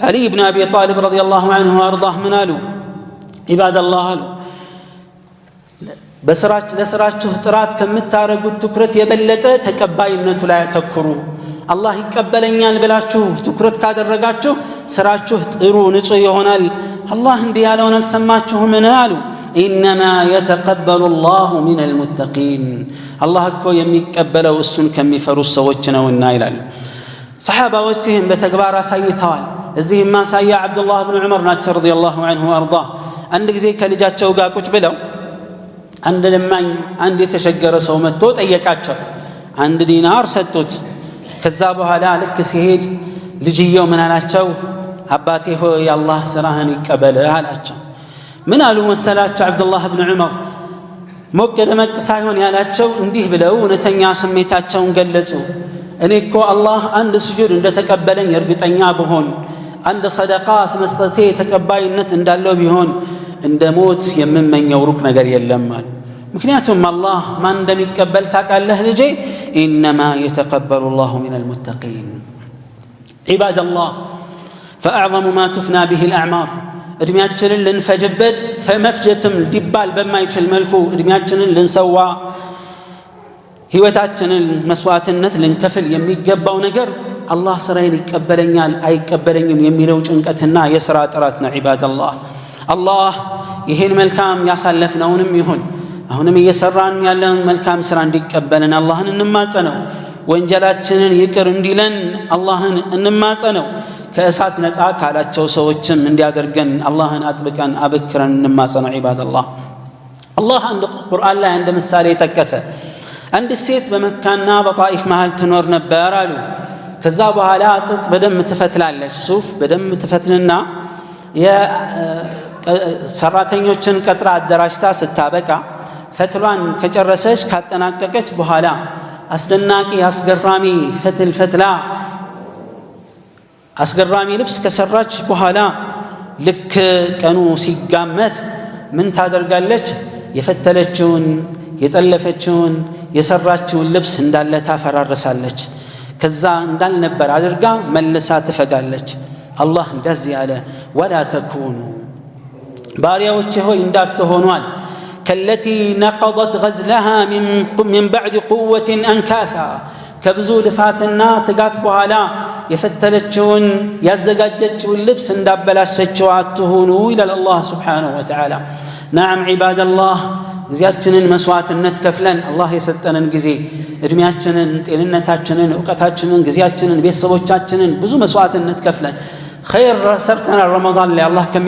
علي بن أبي طالب رضي الله عنه وأرضاه من قالوا عباد الله قالوا ለስራችሁ ጥራት ከምታረጉት ትኩረት የበለጠ ተቀባይነቱ ላይ ተከሩ አላህ ይቀበለኛል ብላችሁ ትኩረት ካደረጋችሁ ስራችሁ ጥሩ ንጹህ ይሆናል አላህ እንዲህ ያለውን አልሰማችሁም አሉ انما يتقبل الله من المتقين الله እኮ የሚቀበለው እሱን ከሚፈሩ ሰዎች ነውና ይላል ሰሃባዎችም በተግባር አሳይተዋል እዚህም ማሳያ አብዱላህ ኢብኑ ዑመር ናቸው ረዲየላሁ ዐንሁ ወአርضاه አንድ ጊዜ ከልጃቸው ጋር ቁጭ ብለው አንድ ለማኝ አንድ የተሸገረ ሰው መጥቶ ጠየቃቸው አንድ ዲናር ሰጡት ከዛ በኋላ ልክ ሲሄድ ልጅየው ምን አላቸው አባቴ ሆይ አላህ ስራህን ይቀበል አላቸው ምን አሉ መሰላቸው አብዱላህ ኢብኑ ዑመር ሞቅ ደመቅ ሳይሆን ያላቸው እንዲህ ብለው እውነተኛ ስሜታቸውን ገለጹ እኔ እኮ አላህ አንድ ስጁድ እንደተቀበለኝ እርግጠኛ ብሆን አንድ ሰደቃ መስጠቴ ተቀባይነት እንዳለው ቢሆን እንደ ሞት የምመኘው ሩቅ ነገር የለም አሉ ምክንያቱም አላህ ማን እንደሚቀበል ታውቃለህ ልጄ انما يتقبل الله من المتقين عباد الله فاعظم ما تفنى به الاعمار እድሜያችንን ልንፈጅበት ፈመፍጀትም ዲባል በማይችል መልኩ እድሜያችንን ልንሰዋ ህይወታችንን መስዋዕትነት ልንከፍል የሚገባው ነገር አላህ ስራዬን ይቀበለኛል አይቀበለኝም የሚለው ጭንቀትና የሥራ ጥራት ነው عباد الله አላህ ይሄን መልካም ያሳለፍነውንም ይሁን አሁንም እየሰራን ያለን መልካም ስራ እንዲቀበልን አላህን እንማጸነው ወንጀላችንን ይቅር እንዲለን አላህን እንማጸነው ከእሳት ነፃ ካላቸው ሰዎችም እንዲያደርገን አላህን አጥብቀን አበክረን እንማጸነው عباد الله አላህ አንድ ቁርአን ላይ አንድ ምሳሌ ተከሰ አንድ ሴት በመካና በጣኢፍ መሃል ትኖር ነበር አሉ ከዛ በኋላ ጥጥ በደም ትፈትላለች ሱፍ በደም ትፈትልና ሰራተኞችን ቀጥራ አደራጅታ ስታበቃ ፈትሏን ከጨረሰች ካጠናቀቀች በኋላ አስደናቂ አስገራሚ ፈትላ አስገራሚ ልብስ ከሰራች በኋላ ልክ ቀኑ ሲጋመስ ምን ታደርጋለች የፈተለችውን የጠለፈችውን የሰራችውን ልብስ እንዳለ ታፈራርሳለች ከዛ እንዳልነበር አድርጋ መልሳ ትፈጋለች አላህ እንደዚህ ያለ ولا تكونوا ባሪያዎቼ ሆይ እንዳትሆኗል كالتي نقضت غزلها من بعد قوة أنكاثا كبزو لفاتنا تقات بهالا يفتلتشون يزقجتشون لبس اندابلاشتشوا عتهونوا إلى الله سبحانه وتعالى نعم عباد الله زيادتنا مسوات النتكفلن الله يستنن جزي ادمياتنا تننتاتنا وقتاتنا جزياتنا بيسبوتاتنا بزو مسوات النتكفلن خير سرتنا رمضان اللي الله كم